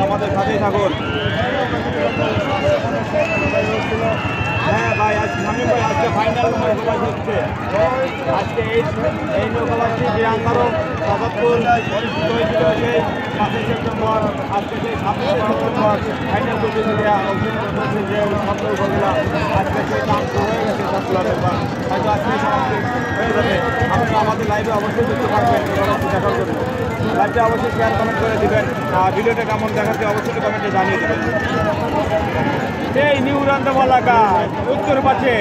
আমাদের সাথেই থাকুন। হ্যাঁ ভাই, আজকে ভাই আজকে ফাইনাল নৌকাবাজ হচ্ছে। আজকে এই নৌকাবাজটি যে আঙ্গারও সাদাতপুর অনুষ্ঠিত হয়েছিল সেই 5 সেপ্টেম্বর। আজকে সেই 26 সেপ্টেম্বর ফাইনাল প্রতিযোগিতা অনুষ্ঠিত হচ্ছে যে সব নৌকাগুলো আজকে সেই দাম শুরু হয়ে গেছে সবগুলো নৌকা, হয়তো আজকে সমাপ্তি হয়ে যাবে। আপনারা আমাদের লাইভে অবশ্যই যুক্ত থাকবেন নৌকাবাজটি দেখার জন্য। লাইভটা অবশ্যই শেয়ার কমেন্ট করে দেবেন, আর ভিডিওটা কেমন দেখাচ্ছে অবশ্যই কমেন্টে জানিয়ে দেবেন। সেই নিউ রান্দামালাকা উত্তর পাশে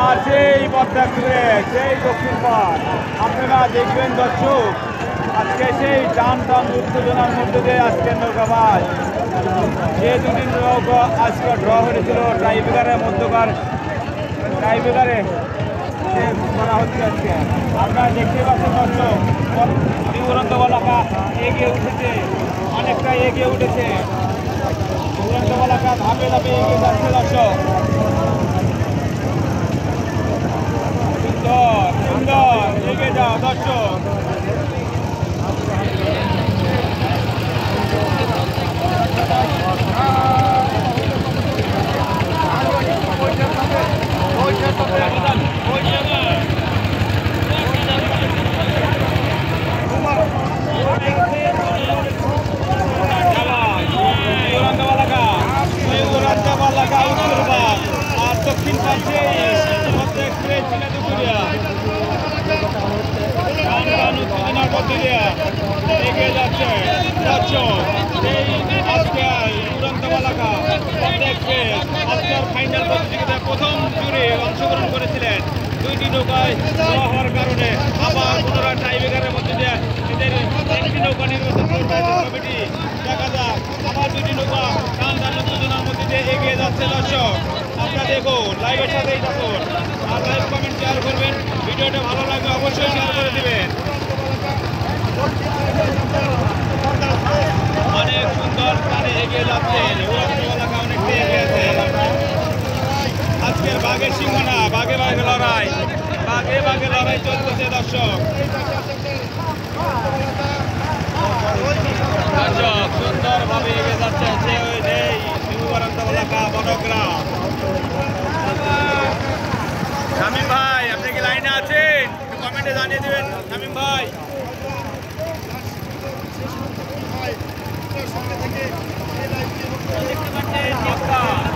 আর সেই পদ্মা সেই দক্ষিণ পাশ আপনারা দেখবেন দর্শক। আজকে সেই টান টান উত্তেজনার মধ্যে দিয়ে আজকের নৌকাবাজ যে দুটি নৌকা আজকে ড্র হয়েছিল টাইব্রেকারের মধ্যকার টাইব্রেকারে করা হচ্ছে। আজকে আপনারা দেখতে পাচ্ছেন দর্শক, নিউ রান্দামালাকা এগিয়ে উঠেছে, অনেকটা এগিয়ে উঠেছে। ধাপে ধাপে এগিয়ে যাচ্ছে দর্শক। সুন্দর সুন্দর এগিয়ে যাও দর্শক। আর দক্ষিণ পাশে এগিয়ে যাচ্ছে দর্শক। এই আজকে উড়ন্তমালাকা এক্সপ্রেস আজকের ফাইনাল প্রতিযোগিতায় প্রথম জুড়ে অংশগ্রহণ করেছিলেন। দুইটি নৌকায় দেওয়া হওয়ার কারণে আবার পুনরায় টাইব্রেকারের মধ্যে দিয়ে এদের একটি নৌকা নির্বাচন করবে কমিটি। দেখা যাক, আবার দুইটি নৌকা টান টান উত্তেজনার মধ্যে দিয়ে এগিয়ে যাচ্ছে দর্শক। আপনারা দেখুন, লাইভের সাথেই থাকুন আর লাইভ কমেন্ট শেয়ার করবেন। ভিডিওটা ভালো লাগবে অবশ্যই শেয়ার করে দেবেন। অনেক সুন্দর স্থানে এগিয়ে যাচ্ছেন, এলাকা অনেকটা এগিয়ে আছে। আজকের বাঘের সীমানা, বাঘে বাঘে লড়াই, বাঘে বাঘে লড়াই চলতেছে দর্শক। দর্শক সুন্দরভাবে এগিয়ে যাচ্ছে এলাকা বনগ্রাম। শামীম ভাই, আপনি কি লাইনে আছেন? একটু কমেন্টে জানিয়ে দেবেন শামীম ভাই।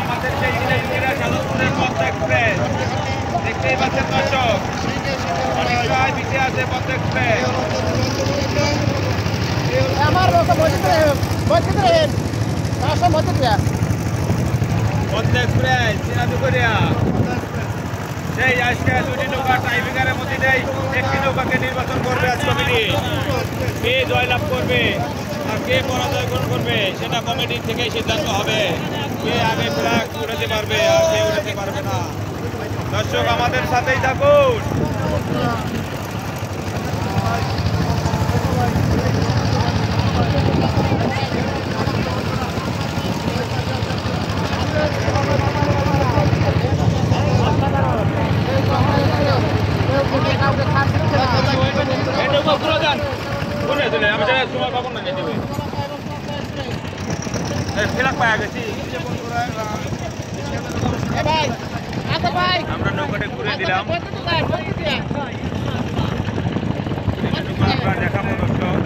আমাদের সেই শালপুরের পদ্মা এক্সপ্রেস দেখতেই পাচ্ছেন দর্শক, অনেকটাই পিছিয়ে আছে পদ্মা এক্সপ্রেস। পদ্মা এক্সপ্রেস সিরাজুকরিয়া সেই আজকে দুটি নৌকা টাইব্রেকারের মধ্যে দেয় একটি নৌকাকে নির্বাচন করবে আজ কমিটি। কে জয়লাভ করবে আর কে পরাজয় করবে সেটা কমিটির থেকেই সিদ্ধান্ত হবে। কে আগে ফ্ল্যাগ উঠাতে পারবে আর কে উঠাতে পারবে না। দর্শক আমাদের সাথেই থাকুন। সময় পাবো না যেতে ফেরাক পাওয়া গেছি। আমরা নৌকাটা ঘুরে দিলাম, আমরা দেখাবো দর্শক।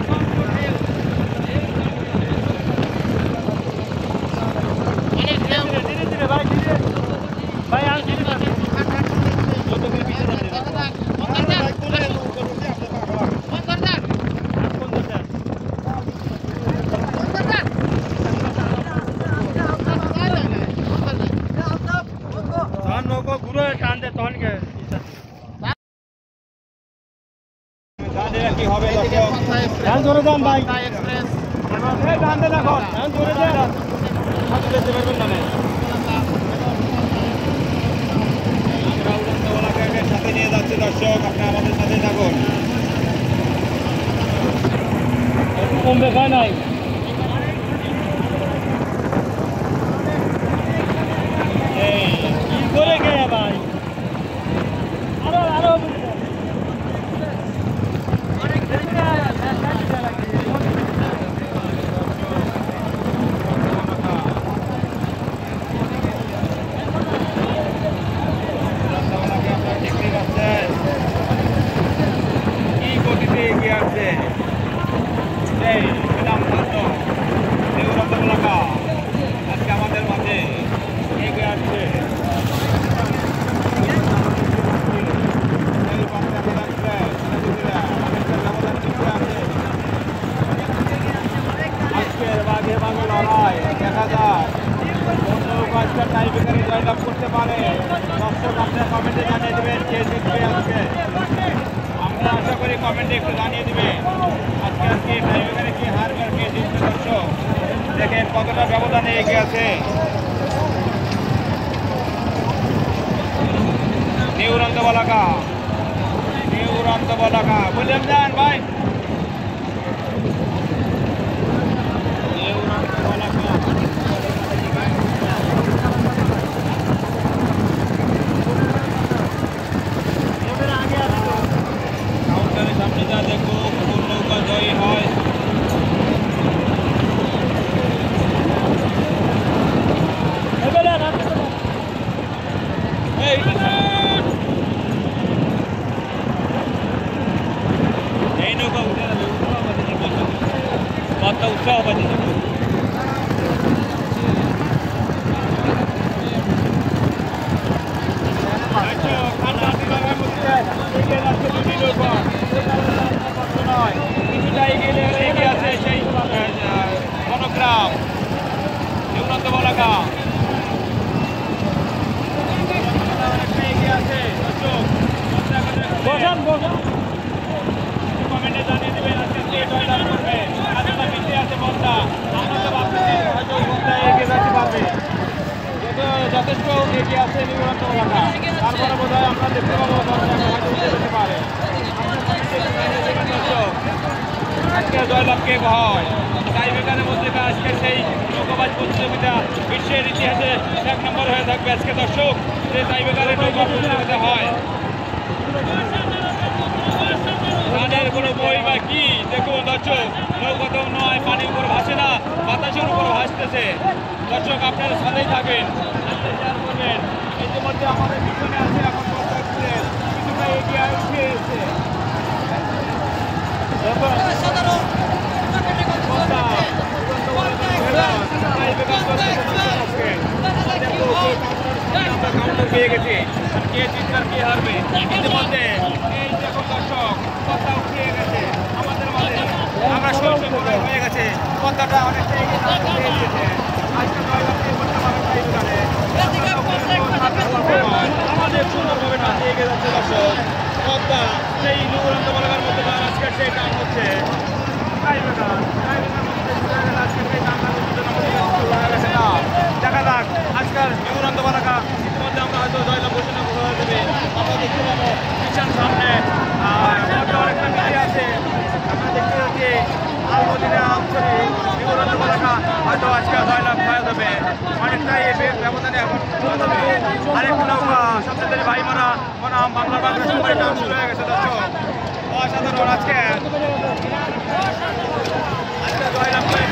ভাই কি হবে ধরে যান ভাই, ধরে যান সাথে নিয়ে যাচ্ছে দর্শক। আপনি আমাদের সাথে থাকুন। কম দেখা নাই কি করে গে ভাই। আসছে এগিয়ে আসছে সেই ছিলাম শান্ত দেউরান্ত এলাকা আজকে আমাদের মাঝে এগিয়ে আসছে আজকের বাঘে বাঘে লড়াই দেখা যায় আজকের টাইব্রেকারে জয়লাভ করতে পারে দর্শক আপনার কমেন্টে জানিয়ে দেবেন কে জিতবে আজকে আমরা আশা করি কমেন্টে একটু জানিয়ে দেবেন আজকে টাইব্রেকারে কে হারবে আর কে জিতবে দর্শক দেখেন কতটা ব্যবধানে এগিয়ে আছে দেউরান্ত বলাকা বললাম যান ভাই দেউরান্ত বলাকা সামনে যা দেখবো কোন নৌকা জয়ী হয় এই নৌকা উঠে যাবে কত উৎসাহ বাজে যাবে কিছুটা এগিয়ে আছে সেই বনগ্রাম দেউরান্ত বলাকা এগিয়ে আছে কমেন্টে জানিয়ে দেবেন আজকে কে জয়লাভ করবে আজকে পিছিয়ে আছে বন্দা আমরা তো ভাবতেছি হয়তো বন্দা এগিয়ে যেতে পারবে যথেষ্ট এগিয়ে আছে দেউরান্ত বলাকা তারপরে বোধ হয় আমরা দেখতে পাবো হয়তো উঠে যেতে পারে আজকে জয়লাভ কে হয় টাইব্রেকারের মধ্যে আজকে সেই নৌকাবাজ প্রতিযোগিতা বিশ্বের ইতিহাসে 1 নম্বর হয়ে থাকবে আজকে দর্শক যে টাইব্রেকারের নৌকা প্রতিযোগিতা হয় গানের কোনো বই বা কি দেখুন দর্শক নৌকাতেও নয় পানির উপর ভাসে না বাতাসের উপর ভাসতেছে দর্শক আপনারা সাথেই থাকবেন শেয়ার করবেন ইতিমধ্যে আমাদের পিছনে আছে এখন কিছুটা এগিয়ে উঠে এসেছে পেয়ে গেছে কে জিতবার কে হারবে ইতিমধ্যে এই দেখুন দর্শক কথা উঠিয়ে গেছে আমাদের মাঝে আমরা সরষে হয়ে গেছে কথাটা অনেকটা এগিয়ে দিয়েছে আজকে আমাদের সুন্দরভাবে নাচে এগিয়ে যাচ্ছে দর্শক কথা সেই দেউরান্ত বলাকার মধ্যে আজকের সেই টান হচ্ছে দেখা যাক আজকাল দেউরান্ত বলাকা ইতিমধ্যে আমরা হয়তো জয়লাভ ঘোষণা হয়ে দেবে আমরা দেখতে পাবো পিছন সামনে অনেকটা মিলিয়ে আছে আমরা দেখতে পাচ্ছি আলমদিনা আঞ্চলিক দেউরান্ত বলাকা হয়তো আজকে জয়লাভ হয়ে যাবে অনেকটাই ব্যবধানে এখন আরেকটা নৌকা সবচেয়ে ভাই মারা বনাম বাংলা বাংলা সবাই নাম শুরু হয়ে গেছে দর্শক অসাধারণ আজকে জয়লাভ করে